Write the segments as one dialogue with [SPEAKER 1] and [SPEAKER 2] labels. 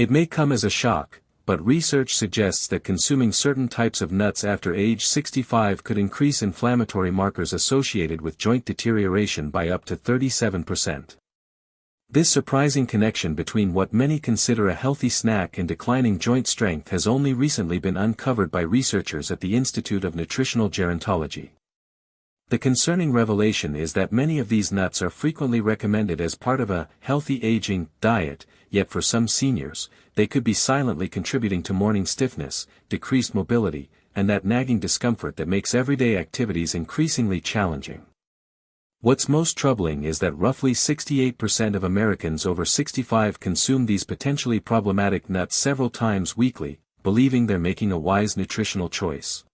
[SPEAKER 1] It may come as a shock, but research suggests that consuming certain types of nuts after age 65 could increase inflammatory markers associated with joint deterioration by up to 37%. This surprising connection between what many consider a healthy snack and declining joint strength has only recently been uncovered by researchers at the Institute of Nutritional Gerontology. The concerning revelation is that many of these nuts are frequently recommended as part of a healthy aging diet, yet for some seniors, they could be silently contributing to morning stiffness, decreased mobility, and that nagging discomfort that makes everyday activities increasingly challenging. What's most troubling is that roughly 68% of Americans over 65 consume these potentially problematic nuts several times weekly, believing they're making a wise nutritional choice.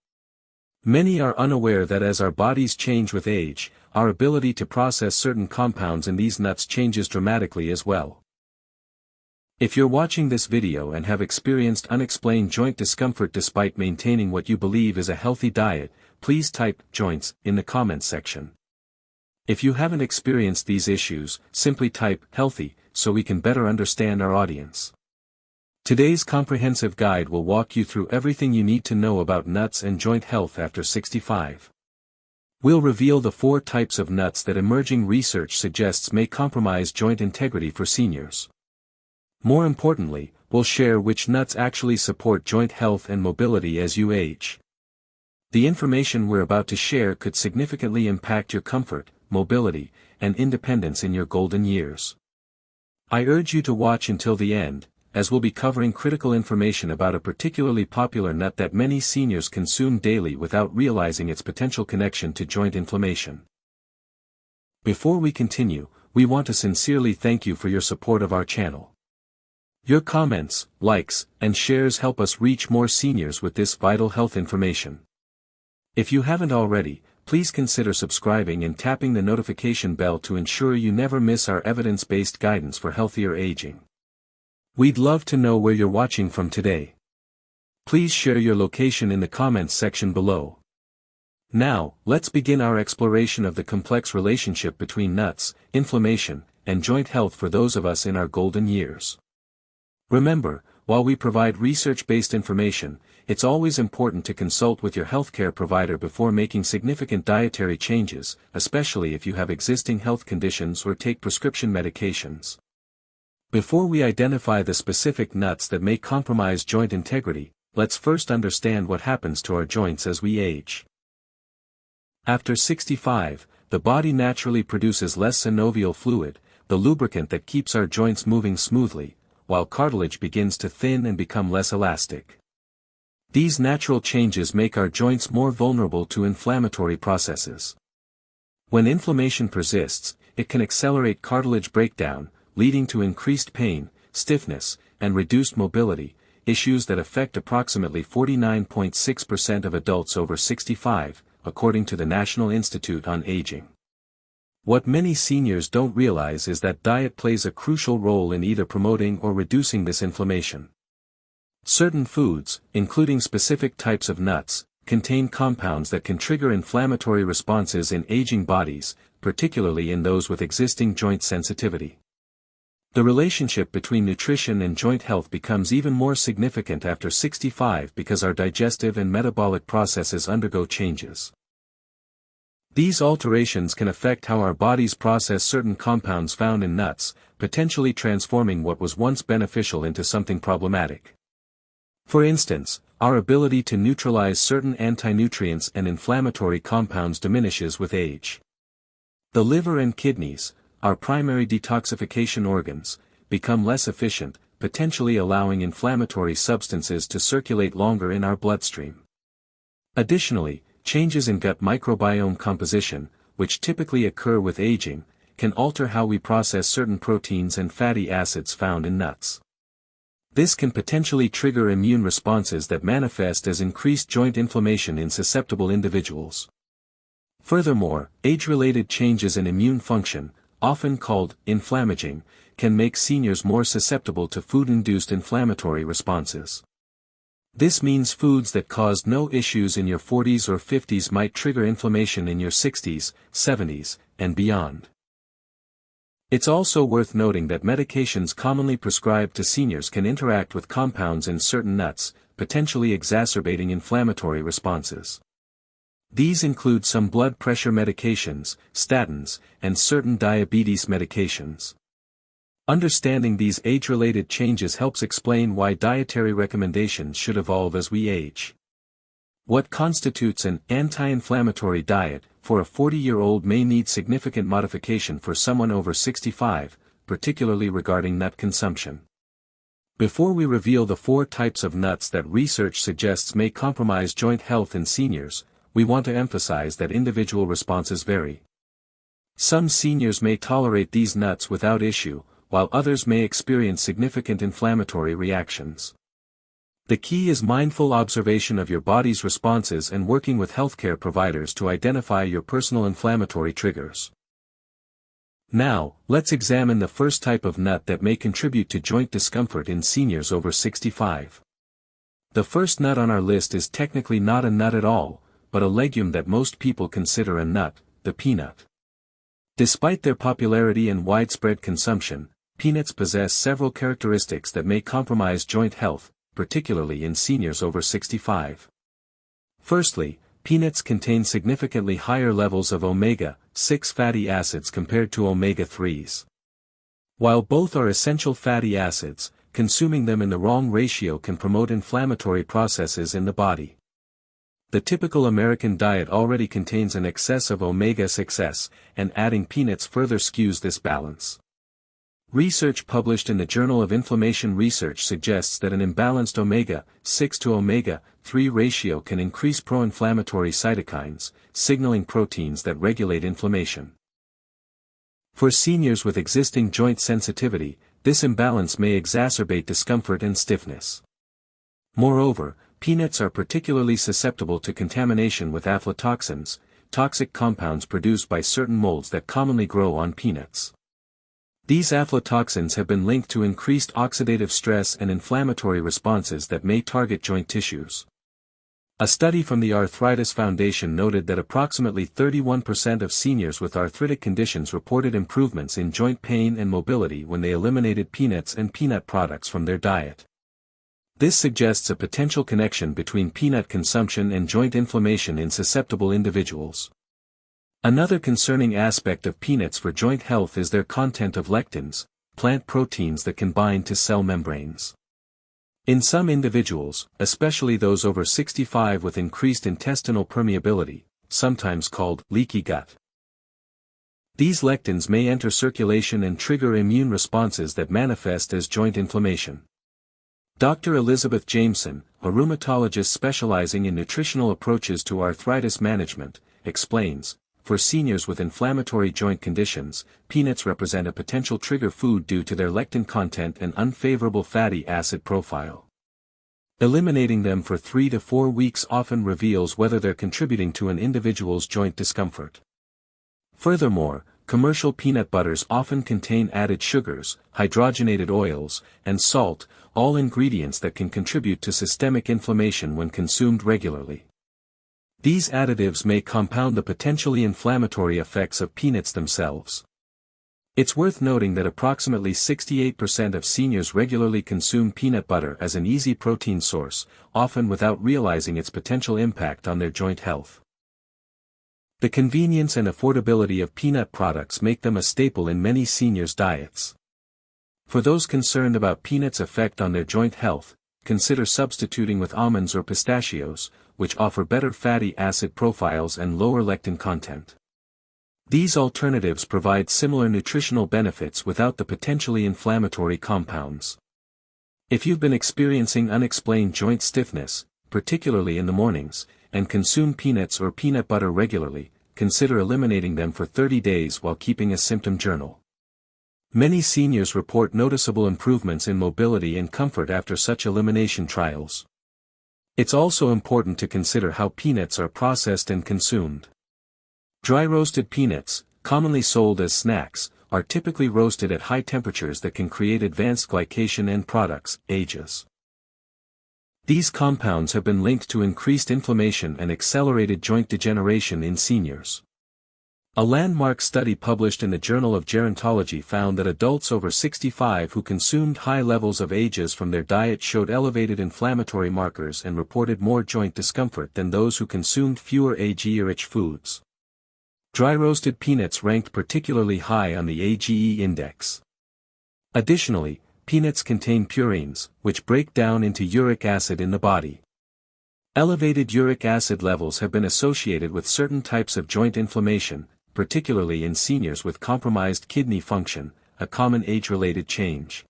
[SPEAKER 1] Many are unaware that as our bodies change with age, our ability to process certain compounds in these nuts changes dramatically as well. If you're watching this video and have experienced unexplained joint discomfort despite maintaining what you believe is a healthy diet, please type "joints" in the comments section. If you haven't experienced these issues, simply type "healthy" so we can better understand our audience. Today's comprehensive guide will walk you through everything you need to know about nuts and joint health after 65. We'll reveal the 4 types of nuts that emerging research suggests may compromise joint integrity for seniors. More importantly, we'll share which nuts actually support joint health and mobility as you age. The information we're about to share could significantly impact your comfort, mobility, and independence in your golden years. I urge you to watch until the end, as we'll be covering critical information about a particularly popular nut that many seniors consume daily without realizing its potential connection to joint inflammation. Before we continue, we want to sincerely thank you for your support of our channel. Your comments, likes, and shares help us reach more seniors with this vital health information. If you haven't already, please consider subscribing and tapping the notification bell to ensure you never miss our evidence-based guidance for healthier aging. We'd love to know where you're watching from today. Please share your location in the comments section below. Now, let's begin our exploration of the complex relationship between nuts, inflammation, and joint health for those of us in our golden years. Remember, while we provide research-based information, it's always important to consult with your healthcare provider before making significant dietary changes, especially if you have existing health conditions or take prescription medications. Before we identify the specific nuts that may compromise joint integrity, let's first understand what happens to our joints as we age. After 65, the body naturally produces less synovial fluid, the lubricant that keeps our joints moving smoothly, while cartilage begins to thin and become less elastic. These natural changes make our joints more vulnerable to inflammatory processes. When inflammation persists, it can accelerate cartilage breakdown, leading to increased pain, stiffness, and reduced mobility, issues that affect approximately 49.6% of adults over 65, according to the National Institute on Aging. What many seniors don't realize is that diet plays a crucial role in either promoting or reducing this inflammation. Certain foods, including specific types of nuts, contain compounds that can trigger inflammatory responses in aging bodies, particularly in those with existing joint sensitivity. The relationship between nutrition and joint health becomes even more significant after 65 because our digestive and metabolic processes undergo changes. These alterations can affect how our bodies process certain compounds found in nuts, potentially transforming what was once beneficial into something problematic. For instance, our ability to neutralize certain anti-nutrients and inflammatory compounds diminishes with age. The liver and kidneys, our primary detoxification organs, become less efficient, potentially allowing inflammatory substances to circulate longer in our bloodstream. Additionally, changes in gut microbiome composition, which typically occur with aging, can alter how we process certain proteins and fatty acids found in nuts. This can potentially trigger immune responses that manifest as increased joint inflammation in susceptible individuals. Furthermore, age-related changes in immune function, often called inflammaging, can make seniors more susceptible to food-induced inflammatory responses. This means foods that caused no issues in your 40s or 50s might trigger inflammation in your 60s, 70s, and beyond. It's also worth noting that medications commonly prescribed to seniors can interact with compounds in certain nuts, potentially exacerbating inflammatory responses. These include some blood pressure medications, statins, and certain diabetes medications. Understanding these age-related changes helps explain why dietary recommendations should evolve as we age. What constitutes an anti-inflammatory diet for a 40-year-old may need significant modification for someone over 65, particularly regarding nut consumption. Before we reveal the 4 types of nuts that research suggests may compromise joint health in seniors, we want to emphasize that individual responses vary. Some seniors may tolerate these nuts without issue, while others may experience significant inflammatory reactions. The key is mindful observation of your body's responses and working with healthcare providers to identify your personal inflammatory triggers. Now, let's examine the first type of nut that may contribute to joint discomfort in seniors over 65. The first nut on our list is technically not a nut at all, but a legume that most people consider a nut, the peanut. Despite their popularity and widespread consumption, peanuts possess several characteristics that may compromise joint health, particularly in seniors over 65. Firstly, peanuts contain significantly higher levels of omega-6 fatty acids compared to omega-3s. While both are essential fatty acids, consuming them in the wrong ratio can promote inflammatory processes in the body. The typical American diet already contains an excess of omega-6s, and adding peanuts further skews this balance. Research published in the Journal of Inflammation Research suggests that an imbalanced omega-6 to omega-3 ratio can increase pro-inflammatory cytokines, signaling proteins that regulate inflammation. For seniors with existing joint sensitivity, this imbalance may exacerbate discomfort and stiffness. Moreover, peanuts are particularly susceptible to contamination with aflatoxins, toxic compounds produced by certain molds that commonly grow on peanuts. These aflatoxins have been linked to increased oxidative stress and inflammatory responses that may target joint tissues. A study from the Arthritis Foundation noted that approximately 31% of seniors with arthritic conditions reported improvements in joint pain and mobility when they eliminated peanuts and peanut products from their diet. This suggests a potential connection between peanut consumption and joint inflammation in susceptible individuals. Another concerning aspect of peanuts for joint health is their content of lectins, plant proteins that can bind to cell membranes. In some individuals, especially those over 65 with increased intestinal permeability, sometimes called leaky gut, these lectins may enter circulation and trigger immune responses that manifest as joint inflammation. Dr. Elizabeth Jameson, a rheumatologist specializing in nutritional approaches to arthritis management, explains, for seniors with inflammatory joint conditions, peanuts represent a potential trigger food due to their lectin content and unfavorable fatty acid profile. Eliminating them for 3 to 4 weeks often reveals whether they're contributing to an individual's joint discomfort. Furthermore, commercial peanut butters often contain added sugars, hydrogenated oils, and salt, all ingredients that can contribute to systemic inflammation when consumed regularly. These additives may compound the potentially inflammatory effects of peanuts themselves. It's worth noting that approximately 68% of seniors regularly consume peanut butter as an easy protein source, often without realizing its potential impact on their joint health. The convenience and affordability of peanut products make them a staple in many seniors' diets. For those concerned about peanuts' effect on their joint health, consider substituting with almonds or pistachios, which offer better fatty acid profiles and lower lectin content. These alternatives provide similar nutritional benefits without the potentially inflammatory compounds. If you've been experiencing unexplained joint stiffness, particularly in the mornings, and consume peanuts or peanut butter regularly, consider eliminating them for 30 days while keeping a symptom journal. Many seniors report noticeable improvements in mobility and comfort after such elimination trials. It's also important to consider how peanuts are processed and consumed. Dry roasted peanuts, commonly sold as snacks, are typically roasted at high temperatures that can create advanced glycation end products, AGEs. These compounds have been linked to increased inflammation and accelerated joint degeneration in seniors. A landmark study published in the Journal of Gerontology found that adults over 65 who consumed high levels of AGEs from their diet showed elevated inflammatory markers and reported more joint discomfort than those who consumed fewer AGE-rich foods. Dry-roasted peanuts ranked particularly high on the AGE index. Additionally, peanuts contain purines, which break down into uric acid in the body. Elevated uric acid levels have been associated with certain types of joint inflammation, particularly in seniors with compromised kidney function, a common age-related change.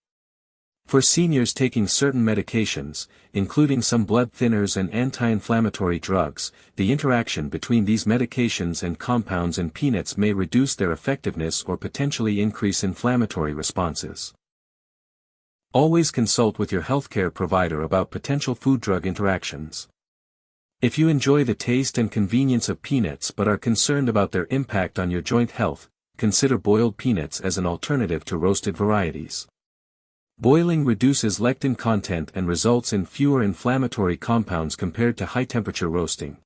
[SPEAKER 1] For seniors taking certain medications, including some blood thinners and anti-inflammatory drugs, the interaction between these medications and compounds in peanuts may reduce their effectiveness or potentially increase inflammatory responses. Always consult with your healthcare provider about potential food-drug interactions. If you enjoy the taste and convenience of peanuts but are concerned about their impact on your joint health, consider boiled peanuts as an alternative to roasted varieties. Boiling reduces lectin content and results in fewer inflammatory compounds compared to high-temperature roasting.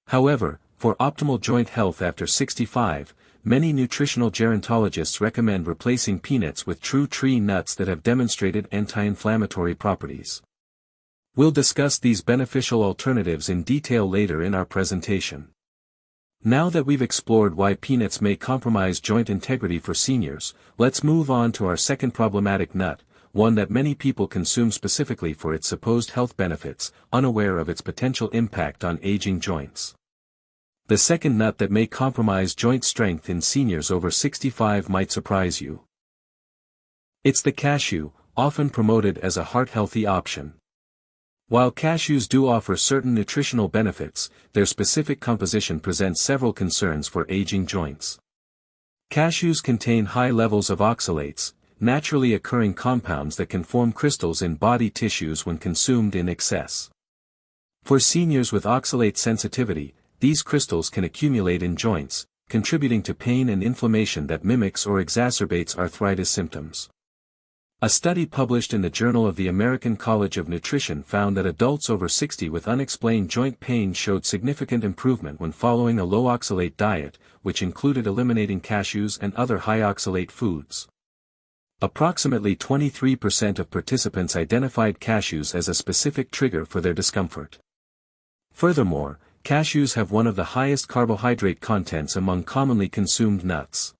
[SPEAKER 1] However, for optimal joint health after 65, many nutritional gerontologists recommend replacing peanuts with true tree nuts that have demonstrated anti-inflammatory properties. We'll discuss these beneficial alternatives in detail later in our presentation. Now that we've explored why peanuts may compromise joint integrity for seniors, let's move on to our second problematic nut, one that many people consume specifically for its supposed health benefits, unaware of its potential impact on aging joints. The second nut that may compromise joint strength in seniors over 65 might surprise you. It's the cashew, often promoted as a heart-healthy option. While cashews do offer certain nutritional benefits, their specific composition presents several concerns for aging joints. Cashews contain high levels of oxalates, naturally occurring compounds that can form crystals in body tissues when consumed in excess. For seniors with oxalate sensitivity, these crystals can accumulate in joints, contributing to pain and inflammation that mimics or exacerbates arthritis symptoms. A study published in the Journal of the American College of Nutrition found that adults over 60 with unexplained joint pain showed significant improvement when following a low-oxalate diet, which included eliminating cashews and other high-oxalate foods. Approximately 23% of participants identified cashews as a specific trigger for their discomfort. Furthermore, cashews have one of the highest carbohydrate contents among commonly consumed nuts.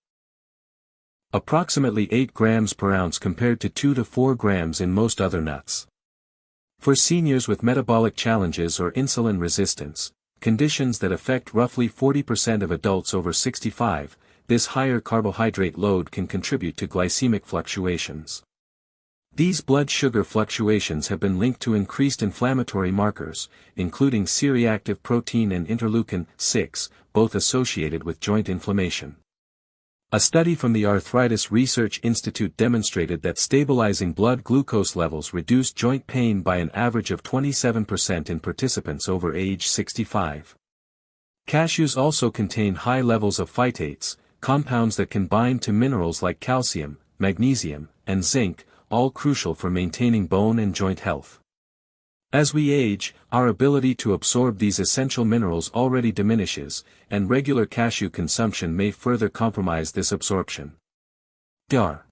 [SPEAKER 1] Approximately 8 grams per ounce compared to 2 to 4 grams in most other nuts. For seniors with metabolic challenges or insulin resistance, conditions that affect roughly 40% of adults over 65, this higher carbohydrate load can contribute to glycemic fluctuations. These blood sugar fluctuations have been linked to increased inflammatory markers, including C-reactive protein and interleukin-6, both associated with joint inflammation. A study from the Arthritis Research Institute demonstrated that stabilizing blood glucose levels reduced joint pain by an average of 27% in participants over age 65. Cashews also contain high levels of phytates, compounds that can bind to minerals like calcium, magnesium, and zinc, all crucial for maintaining bone and joint health. As we age, our ability to absorb these essential minerals already diminishes, and regular cashew consumption may further compromise this absorption. Dr.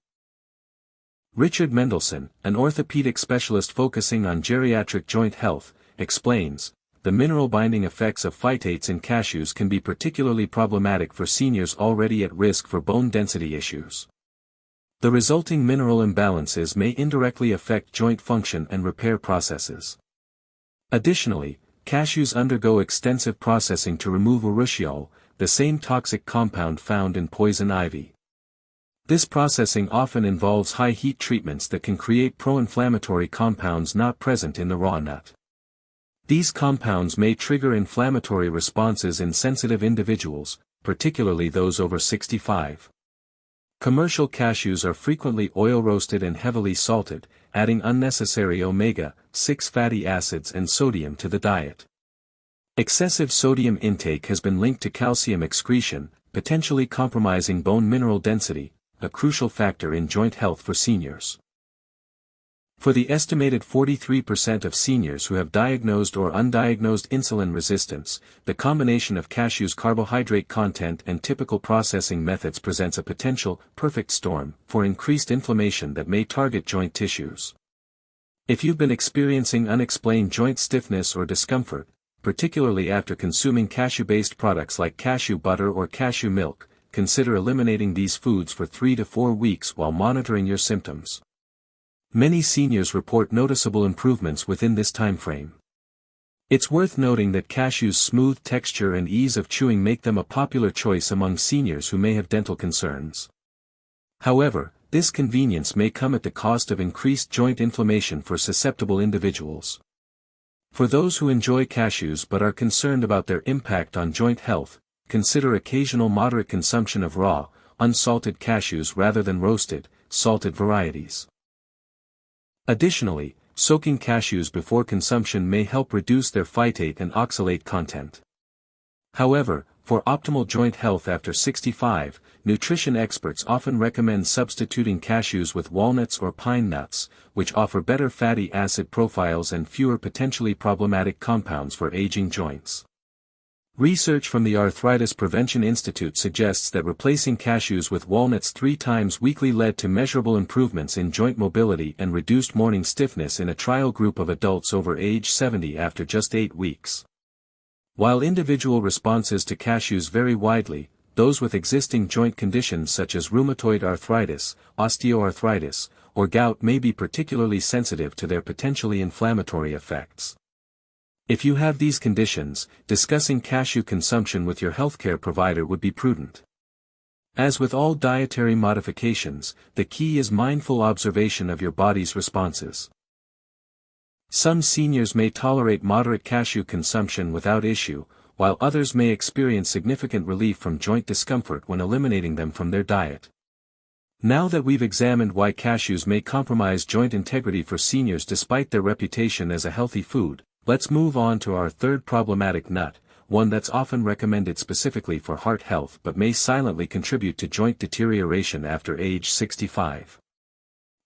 [SPEAKER 1] Richard Mendelsohn, an orthopedic specialist focusing on geriatric joint health, explains, the mineral-binding effects of phytates in cashews can be particularly problematic for seniors already at risk for bone density issues. The resulting mineral imbalances may indirectly affect joint function and repair processes. Additionally, cashews undergo extensive processing to remove urushiol, the same toxic compound found in poison ivy. This processing often involves high heat treatments that can create pro-inflammatory compounds not present in the raw nut. These compounds may trigger inflammatory responses in sensitive individuals, particularly those over 65. Commercial cashews are frequently oil-roasted and heavily salted, adding unnecessary omega-6 fatty acids and sodium to the diet. Excessive sodium intake has been linked to calcium excretion, potentially compromising bone mineral density, a crucial factor in joint health for seniors. For the estimated 43% of seniors who have diagnosed or undiagnosed insulin resistance, the combination of cashews' carbohydrate content and typical processing methods presents a potential perfect storm for increased inflammation that may target joint tissues. If you've been experiencing unexplained joint stiffness or discomfort, particularly after consuming cashew-based products like cashew butter or cashew milk, consider eliminating these foods for 3 to 4 weeks while monitoring your symptoms. Many seniors report noticeable improvements within this time frame. It's worth noting that cashews' smooth texture and ease of chewing make them a popular choice among seniors who may have dental concerns. However, this convenience may come at the cost of increased joint inflammation for susceptible individuals. For those who enjoy cashews but are concerned about their impact on joint health, consider occasional moderate consumption of raw, unsalted cashews rather than roasted, salted varieties. Additionally, soaking cashews before consumption may help reduce their phytate and oxalate content. However, for optimal joint health after 65, nutrition experts often recommend substituting cashews with walnuts or pine nuts, which offer better fatty acid profiles and fewer potentially problematic compounds for aging joints. Research from the Arthritis Prevention Institute suggests that replacing cashews with walnuts 3 times weekly led to measurable improvements in joint mobility and reduced morning stiffness in a trial group of adults over age 70 after just 8 weeks. While individual responses to cashews vary widely, those with existing joint conditions such as rheumatoid arthritis, osteoarthritis, or gout may be particularly sensitive to their potentially inflammatory effects. If you have these conditions, discussing cashew consumption with your healthcare provider would be prudent. As with all dietary modifications, the key is mindful observation of your body's responses. Some seniors may tolerate moderate cashew consumption without issue, while others may experience significant relief from joint discomfort when eliminating them from their diet. Now that we've examined why cashews may compromise joint integrity for seniors despite their reputation as a healthy food, let's move on to our third problematic nut, one that's often recommended specifically for heart health but may silently contribute to joint deterioration after age 65.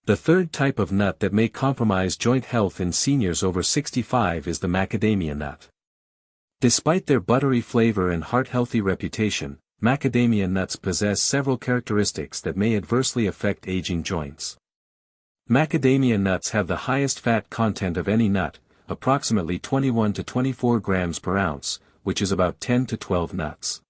[SPEAKER 1] The third type of nut that may compromise joint health in seniors over 65 is the macadamia nut. Despite their buttery flavor and heart-healthy reputation, macadamia nuts possess several characteristics that may adversely affect aging joints. Macadamia nuts have the highest fat content of any nut, approximately 21 to 24 grams per ounce, which is about 10 to 12 nuts.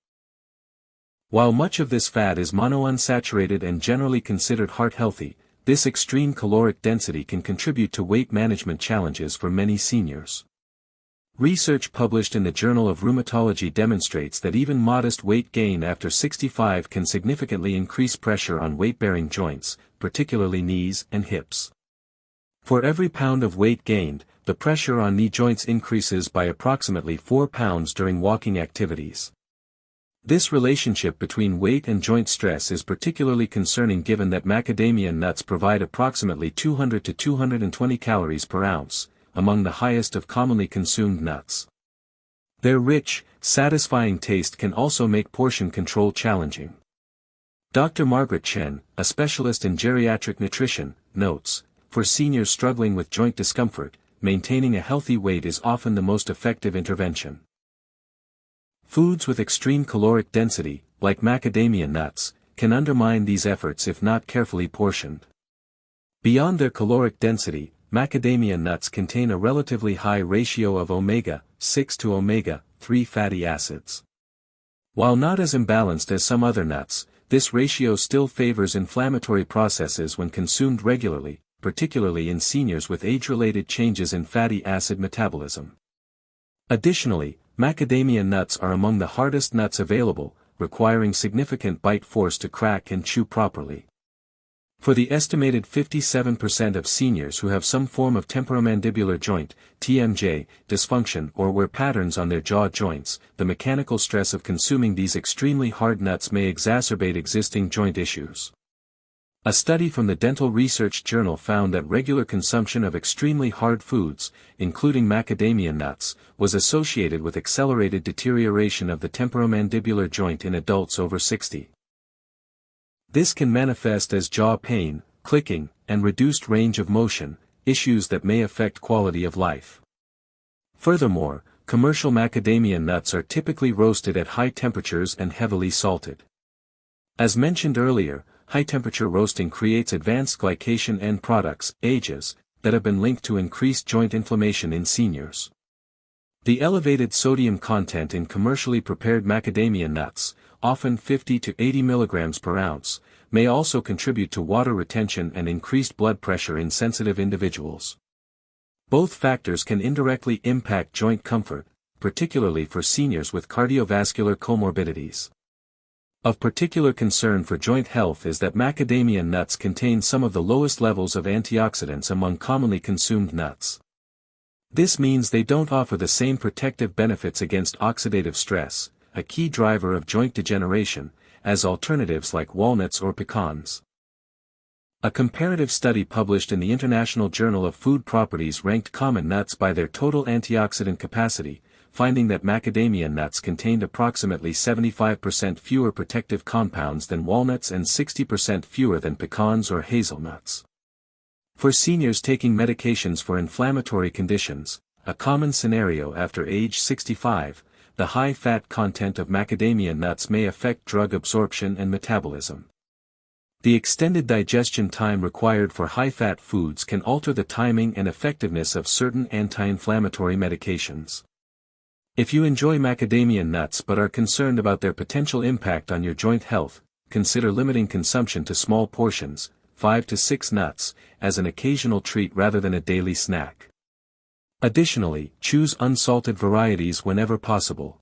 [SPEAKER 1] While much of this fat is monounsaturated and generally considered heart-healthy, this extreme caloric density can contribute to weight management challenges for many seniors. Research published in the Journal of Rheumatology demonstrates that even modest weight gain after 65 can significantly increase pressure on weight-bearing joints, particularly knees and hips. For every pound of weight gained, the pressure on knee joints increases by approximately 4 pounds during walking activities. This relationship between weight and joint stress is particularly concerning given that macadamia nuts provide approximately 200 to 220 calories per ounce, among the highest of commonly consumed nuts. Their rich, satisfying taste can also make portion control challenging. Dr. Margaret Chen, a specialist in geriatric nutrition, notes, for seniors struggling with joint discomfort, maintaining a healthy weight is often the most effective intervention. Foods with extreme caloric density, like macadamia nuts, can undermine these efforts if not carefully portioned. Beyond their caloric density, macadamia nuts contain a relatively high ratio of omega-6 to omega-3 fatty acids. While not as imbalanced as some other nuts, this ratio still favors inflammatory processes when consumed regularly, particularly in seniors with age-related changes in fatty acid metabolism. Additionally, macadamia nuts are among the hardest nuts available, requiring significant bite force to crack and chew properly. For the estimated 57% of seniors who have some form of temporomandibular joint, TMJ, dysfunction or wear patterns on their jaw joints, the mechanical stress of consuming these extremely hard nuts may exacerbate existing joint issues. A study from the Dental Research Journal found that regular consumption of extremely hard foods, including macadamia nuts, was associated with accelerated deterioration of the temporomandibular joint in adults over 60. This can manifest as jaw pain, clicking, and reduced range of motion, issues that may affect quality of life. Furthermore, commercial macadamia nuts are typically roasted at high temperatures and heavily salted. As mentioned earlier, high-temperature roasting creates advanced glycation end products, AGEs, that have been linked to increased joint inflammation in seniors. The elevated sodium content in commercially prepared macadamia nuts, often 50 to 80 mg per ounce, may also contribute to water retention and increased blood pressure in sensitive individuals. Both factors can indirectly impact joint comfort, particularly for seniors with cardiovascular comorbidities. Of particular concern for joint health is that macadamia nuts contain some of the lowest levels of antioxidants among commonly consumed nuts. This means they don't offer the same protective benefits against oxidative stress, a key driver of joint degeneration, as alternatives like walnuts or pecans. A comparative study published in the International Journal of Food Properties ranked common nuts by their total antioxidant capacity, finding that macadamia nuts contained approximately 75% fewer protective compounds than walnuts and 60% fewer than pecans or hazelnuts. For seniors taking medications for inflammatory conditions, a common scenario after age 65, the high fat content of macadamia nuts may affect drug absorption and metabolism. The extended digestion time required for high-fat foods can alter the timing and effectiveness of certain anti-inflammatory medications. If you enjoy macadamia nuts but are concerned about their potential impact on your joint health, consider limiting consumption to small portions, 5 to 6 nuts, as an occasional treat rather than a daily snack. Additionally, choose unsalted varieties whenever possible.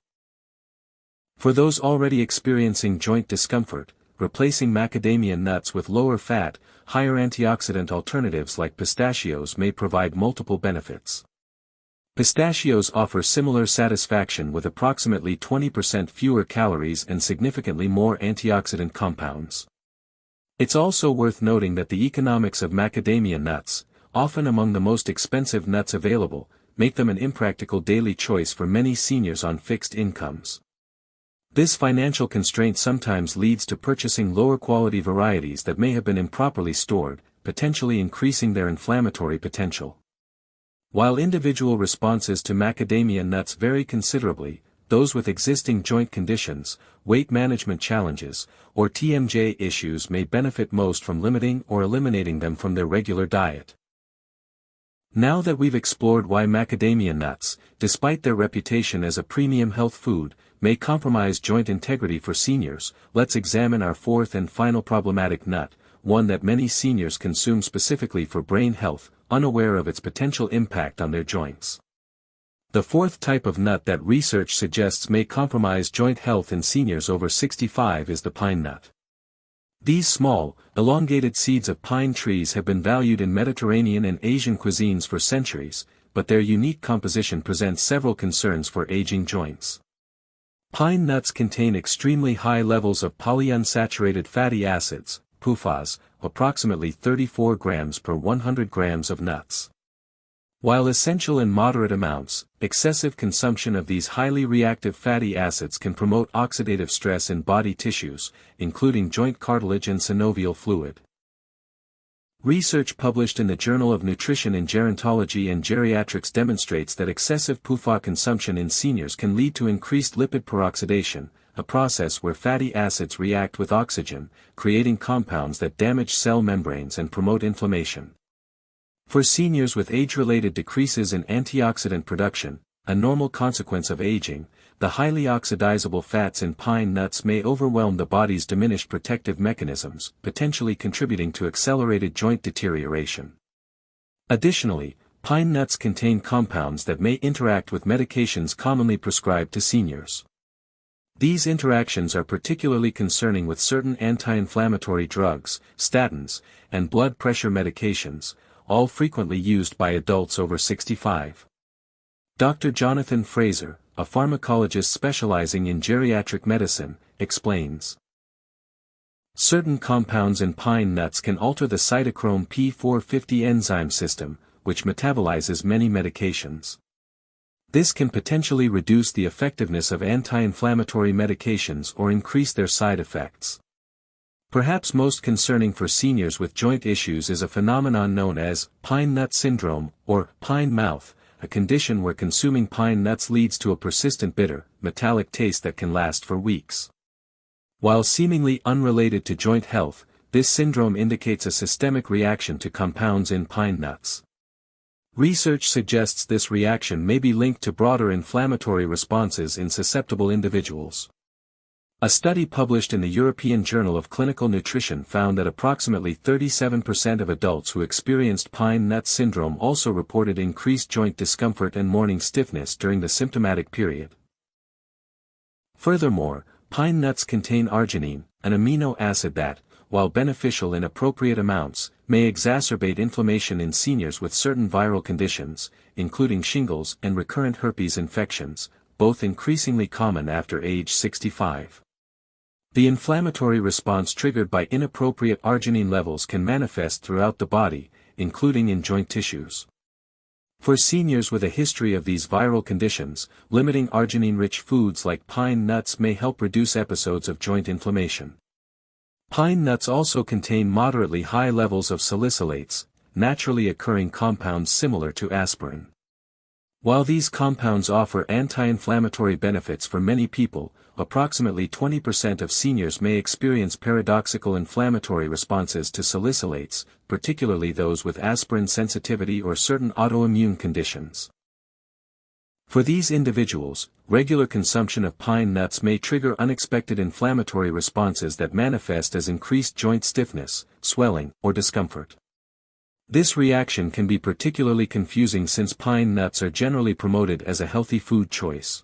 [SPEAKER 1] For those already experiencing joint discomfort, replacing macadamia nuts with lower fat, higher antioxidant alternatives like pistachios may provide multiple benefits. Pistachios offer similar satisfaction with approximately 20% fewer calories and significantly more antioxidant compounds. It's also worth noting that the economics of macadamia nuts, often among the most expensive nuts available, make them an impractical daily choice for many seniors on fixed incomes. This financial constraint sometimes leads to purchasing lower-quality varieties that may have been improperly stored, potentially increasing their inflammatory potential. While individual responses to macadamia nuts vary considerably, those with existing joint conditions, weight management challenges, or TMJ issues may benefit most from limiting or eliminating them from their regular diet. Now that we've explored why macadamia nuts, despite their reputation as a premium health food, may compromise joint integrity for seniors, let's examine our fourth and final problematic nut, one that many seniors consume specifically for brain health, unaware of its potential impact on their joints. The fourth type of nut that research suggests may compromise joint health in seniors over 65 is the pine nut. These small, elongated seeds of pine trees have been valued in Mediterranean and Asian cuisines for centuries, but their unique composition presents several concerns for aging joints. Pine nuts contain extremely high levels of polyunsaturated fatty acids, PUFAs, approximately 34 grams per 100 grams of nuts. While essential in moderate amounts, excessive consumption of these highly reactive fatty acids can promote oxidative stress in body tissues, including joint cartilage and synovial fluid. Research published in the Journal of Nutrition in Gerontology and Geriatrics demonstrates that excessive PUFA consumption in seniors can lead to increased lipid peroxidation, a process where fatty acids react with oxygen, creating compounds that damage cell membranes and promote inflammation. For seniors with age-related decreases in antioxidant production, a normal consequence of aging, the highly oxidizable fats in pine nuts may overwhelm the body's diminished protective mechanisms, potentially contributing to accelerated joint deterioration. Additionally, pine nuts contain compounds that may interact with medications commonly prescribed to seniors. These interactions are particularly concerning with certain anti-inflammatory drugs, statins, and blood pressure medications, all frequently used by adults over 65. Dr. Jonathan Fraser, a pharmacologist specializing in geriatric medicine, explains. Certain compounds in pine nuts can alter the cytochrome P450 enzyme system, which metabolizes many medications. This can potentially reduce the effectiveness of anti-inflammatory medications or increase their side effects. Perhaps most concerning for seniors with joint issues is a phenomenon known as pine nut syndrome, or pine mouth, a condition where consuming pine nuts leads to a persistent bitter, metallic taste that can last for weeks. While seemingly unrelated to joint health, this syndrome indicates a systemic reaction to compounds in pine nuts. Research suggests this reaction may be linked to broader inflammatory responses in susceptible individuals. A study published in the European Journal of Clinical Nutrition found that approximately 37% of adults who experienced pine nut syndrome also reported increased joint discomfort and morning stiffness during the symptomatic period. Furthermore, pine nuts contain arginine, an amino acid that, while beneficial in appropriate amounts, may exacerbate inflammation in seniors with certain viral conditions, including shingles and recurrent herpes infections, both increasingly common after age 65. The inflammatory response triggered by inappropriate arginine levels can manifest throughout the body, including in joint tissues. For seniors with a history of these viral conditions, limiting arginine-rich foods like pine nuts may help reduce episodes of joint inflammation. Pine nuts also contain moderately high levels of salicylates, naturally occurring compounds similar to aspirin. While these compounds offer anti-inflammatory benefits for many people, approximately 20% of seniors may experience paradoxical inflammatory responses to salicylates, particularly those with aspirin sensitivity or certain autoimmune conditions. For these individuals, regular consumption of pine nuts may trigger unexpected inflammatory responses that manifest as increased joint stiffness, swelling, or discomfort. This reaction can be particularly confusing since pine nuts are generally promoted as a healthy food choice.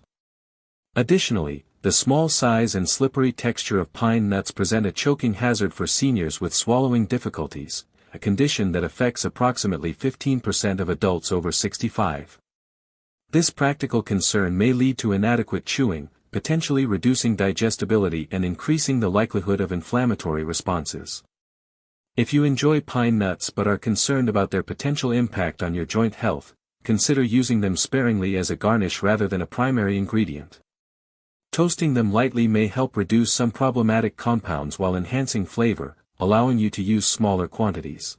[SPEAKER 1] Additionally, the small size and slippery texture of pine nuts present a choking hazard for seniors with swallowing difficulties, a condition that affects approximately 15% of adults over 65. This practical concern may lead to inadequate chewing, potentially reducing digestibility and increasing the likelihood of inflammatory responses. If you enjoy pine nuts but are concerned about their potential impact on your joint health, consider using them sparingly as a garnish rather than a primary ingredient. Toasting them lightly may help reduce some problematic compounds while enhancing flavor, allowing you to use smaller quantities.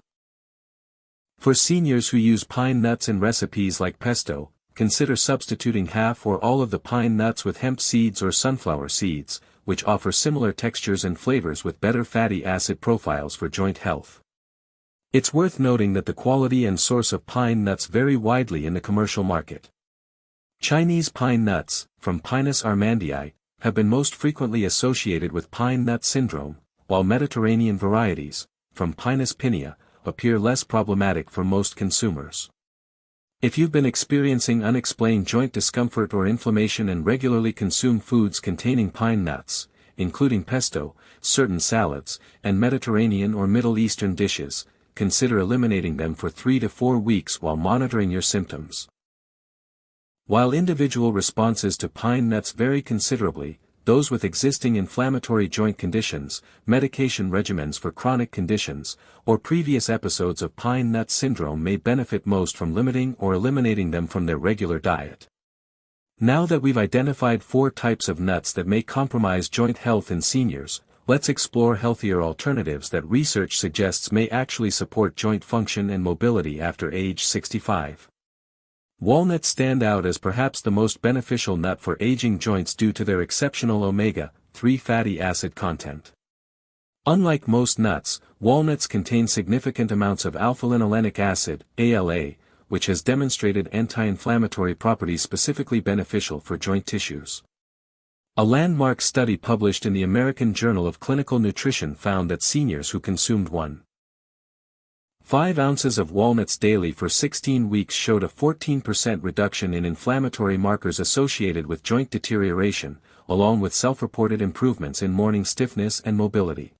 [SPEAKER 1] For seniors who use pine nuts in recipes like pesto, consider substituting half or all of the pine nuts with hemp seeds or sunflower seeds, which offer similar textures and flavors with better fatty acid profiles for joint health. It's worth noting that the quality and source of pine nuts vary widely in the commercial market. Chinese pine nuts, from Pinus armandii, have been most frequently associated with pine nut syndrome, while Mediterranean varieties, from Pinus pinea, appear less problematic for most consumers. If you've been experiencing unexplained joint discomfort or inflammation and regularly consume foods containing pine nuts, including pesto, certain salads, and Mediterranean or Middle Eastern dishes, consider eliminating them for 3 to 4 weeks while monitoring your symptoms. While individual responses to pine nuts vary considerably, those with existing inflammatory joint conditions, medication regimens for chronic conditions, or previous episodes of pine nut syndrome may benefit most from limiting or eliminating them from their regular diet. Now that we've identified 4 types of nuts that may compromise joint health in seniors, let's explore healthier alternatives that research suggests may actually support joint function and mobility after age 65. Walnuts stand out as perhaps the most beneficial nut for aging joints due to their exceptional omega-3 fatty acid content. Unlike most nuts, walnuts contain significant amounts of alpha-linolenic acid, ALA, which has demonstrated anti-inflammatory properties specifically beneficial for joint tissues. A landmark study published in the American Journal of Clinical Nutrition found that seniors who consumed 1.5 ounces of walnuts daily for 16 weeks showed a 14% reduction in inflammatory markers associated with joint deterioration, along with self-reported improvements in morning stiffness and mobility.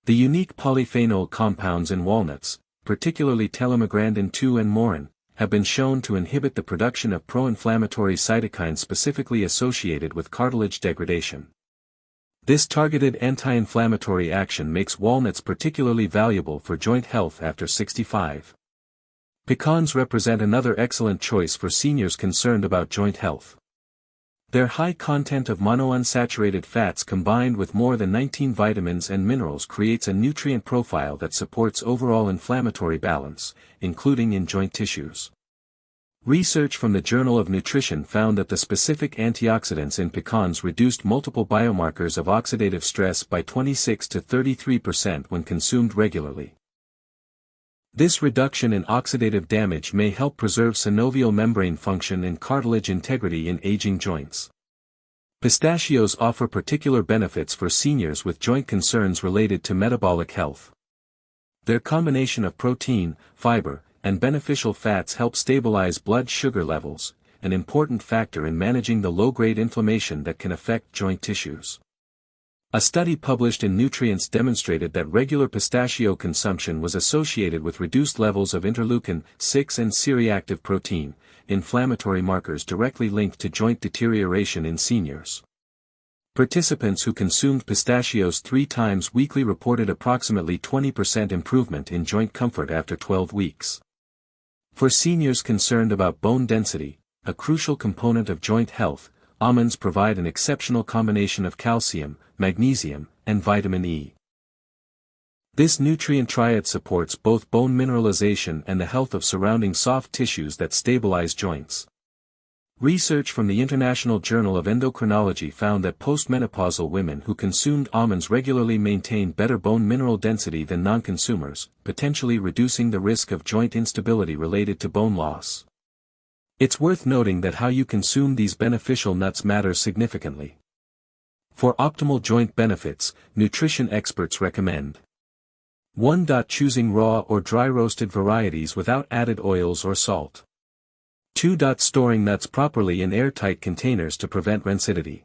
[SPEAKER 1] The unique polyphenol compounds in walnuts, particularly telomegrandin 2 and morin, have been shown to inhibit the production of pro-inflammatory cytokines specifically associated with cartilage degradation. This targeted anti-inflammatory action makes walnuts particularly valuable for joint health after 65. Pecans represent another excellent choice for seniors concerned about joint health. Their high content of monounsaturated fats combined with more than 19 vitamins and minerals creates a nutrient profile that supports overall inflammatory balance, including in joint tissues. Research from the Journal of Nutrition found that the specific antioxidants in pecans reduced multiple biomarkers of oxidative stress by 26 to 33% when consumed regularly. This reduction in oxidative damage may help preserve synovial membrane function and cartilage integrity in aging joints. Pistachios offer particular benefits for seniors with joint concerns related to metabolic health. Their combination of protein, fiber, and beneficial fats help stabilize blood sugar levels, an important factor in managing the low-grade inflammation that can affect joint tissues. A study published in Nutrients demonstrated that regular pistachio consumption was associated with reduced levels of interleukin-6 and C-reactive protein, inflammatory markers directly linked to joint deterioration in seniors. Participants who consumed pistachios 3 times weekly reported approximately 20% improvement in joint comfort after 12 weeks. For seniors concerned about bone density, a crucial component of joint health, almonds provide an exceptional combination of calcium, magnesium, and vitamin E. This nutrient triad supports both bone mineralization and the health of surrounding soft tissues that stabilize joints. Research from the International Journal of Endocrinology found that postmenopausal women who consumed almonds regularly maintained better bone mineral density than non-consumers, potentially reducing the risk of joint instability related to bone loss. It's worth noting that how you consume these beneficial nuts matters significantly. For optimal joint benefits, nutrition experts recommend 1. Choosing raw or dry roasted varieties without added oils or salt. 2. Storing nuts properly in airtight containers to prevent rancidity.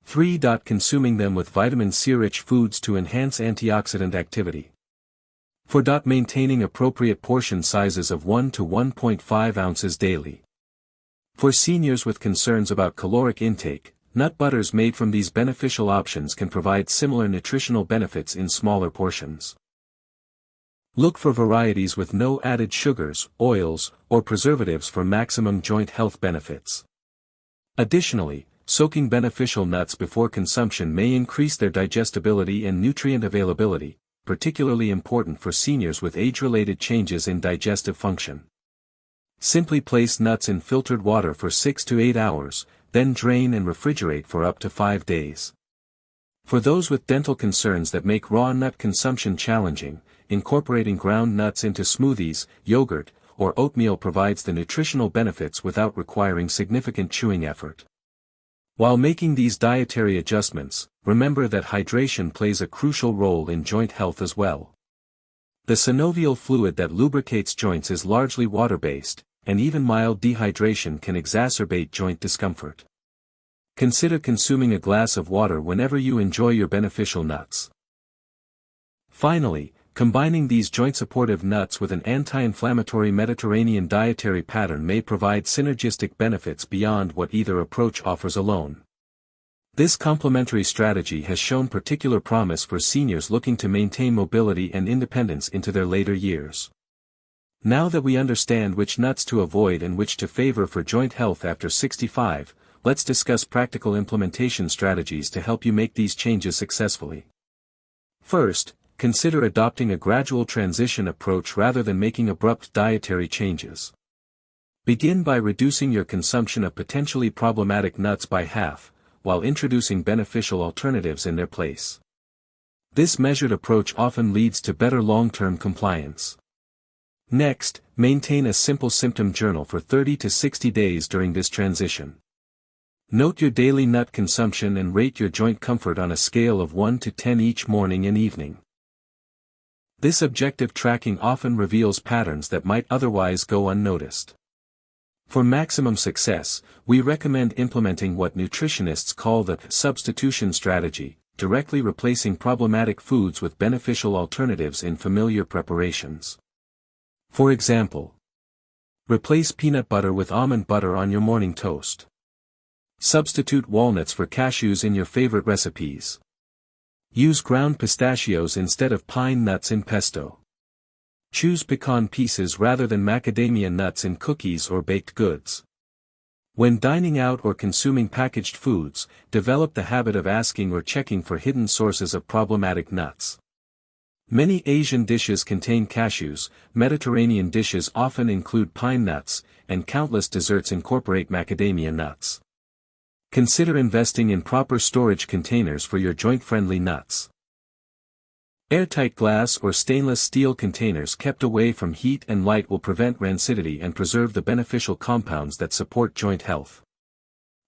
[SPEAKER 1] 3. Consuming them with vitamin C-rich foods to enhance antioxidant activity. 4. Maintaining appropriate portion sizes of 1 to 1.5 ounces daily. For seniors with concerns about caloric intake, nut butters made from these beneficial options can provide similar nutritional benefits in smaller portions. Look for varieties with no added sugars, oils, or preservatives for maximum joint health benefits. Additionally, soaking beneficial nuts before consumption may increase their digestibility and nutrient availability, particularly important for seniors with age-related changes in digestive function. Simply place nuts in filtered water for 6 to 8 hours, then drain and refrigerate for up to 5 days. For those with dental concerns that make raw nut consumption challenging, incorporating ground nuts into smoothies, yogurt, or oatmeal provides the nutritional benefits without requiring significant chewing effort. While making these dietary adjustments, remember that hydration plays a crucial role in joint health as well. The synovial fluid that lubricates joints is largely water-based, and even mild dehydration can exacerbate joint discomfort. Consider consuming a glass of water whenever you enjoy your beneficial nuts. Finally, combining these joint-supportive nuts with an anti-inflammatory Mediterranean dietary pattern may provide synergistic benefits beyond what either approach offers alone. This complementary strategy has shown particular promise for seniors looking to maintain mobility and independence into their later years. Now that we understand which nuts to avoid and which to favor for joint health after 65, let's discuss practical implementation strategies to help you make these changes successfully. First, consider adopting a gradual transition approach rather than making abrupt dietary changes. Begin by reducing your consumption of potentially problematic nuts by half, while introducing beneficial alternatives in their place. This measured approach often leads to better long-term compliance. Next, maintain a simple symptom journal for 30 to 60 days during this transition. Note your daily nut consumption and rate your joint comfort on a scale of 1 to 10 each morning and evening. This objective tracking often reveals patterns that might otherwise go unnoticed. For maximum success, we recommend implementing what nutritionists call the substitution strategy, directly replacing problematic foods with beneficial alternatives in familiar preparations. For example, replace peanut butter with almond butter on your morning toast. Substitute walnuts for cashews in your favorite recipes. Use ground pistachios instead of pine nuts in pesto. Choose pecan pieces rather than macadamia nuts in cookies or baked goods. When dining out or consuming packaged foods, develop the habit of asking or checking for hidden sources of problematic nuts. Many Asian dishes contain cashews, Mediterranean dishes often include pine nuts, and countless desserts incorporate macadamia nuts. Consider investing in proper storage containers for your joint-friendly nuts. Airtight glass or stainless steel containers kept away from heat and light will prevent rancidity and preserve the beneficial compounds that support joint health.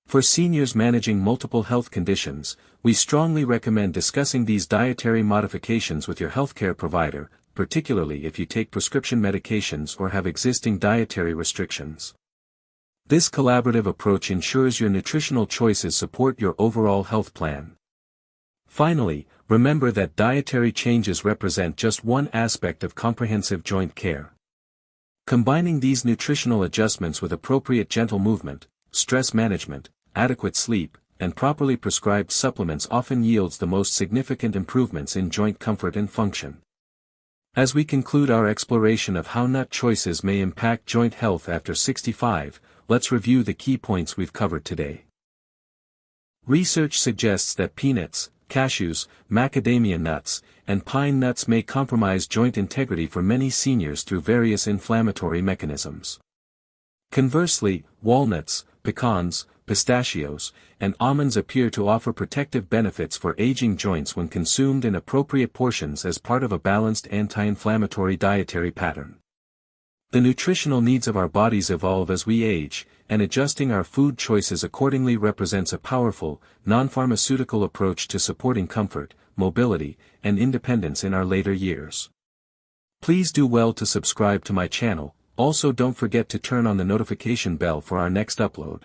[SPEAKER 1] For seniors managing multiple health conditions, we strongly recommend discussing these dietary modifications with your healthcare provider, particularly if you take prescription medications or have existing dietary restrictions. This collaborative approach ensures your nutritional choices support your overall health plan. Finally, remember that dietary changes represent just one aspect of comprehensive joint care. Combining these nutritional adjustments with appropriate gentle movement, stress management, adequate sleep, and properly prescribed supplements often yields the most significant improvements in joint comfort and function. As we conclude our exploration of how nut choices may impact joint health after 65, let's review the key points we've covered today. Research suggests that peanuts, cashews, macadamia nuts, and pine nuts may compromise joint integrity for many seniors through various inflammatory mechanisms. Conversely, walnuts, pecans, pistachios, and almonds appear to offer protective benefits for aging joints when consumed in appropriate portions as part of a balanced anti-inflammatory dietary pattern. The nutritional needs of our bodies evolve as we age, and adjusting our food choices accordingly represents a powerful, non-pharmaceutical approach to supporting comfort, mobility, and independence in our later years. Please do well to subscribe to my channel. Also don't forget to turn on the notification bell for our next upload.